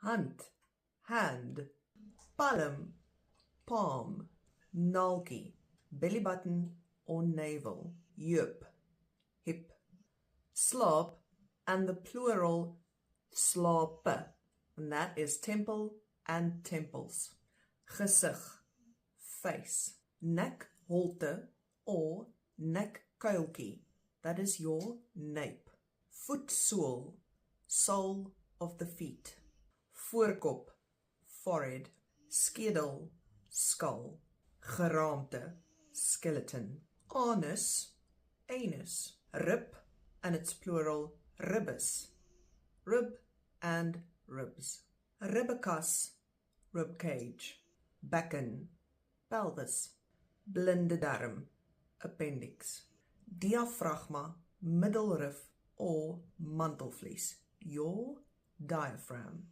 hand, hand, palm, palm, naaltjie, belly button or navel, heup, hip, slaap, and the plural slape, and that is temple and temples, gesig, face, nekholte or nekkuiltjie, that is your nape, voetsool, sole of the feet, voorkop, forehead, skedel, skull, geraamte, skeleton, anus, anus, rib, and its plural ribbus, rib and ribs, ribbekas, rib cage, bekken, pelvis, blinde darm, appendix, diaphragma, middelrif or mantelvlies, your diaphragm.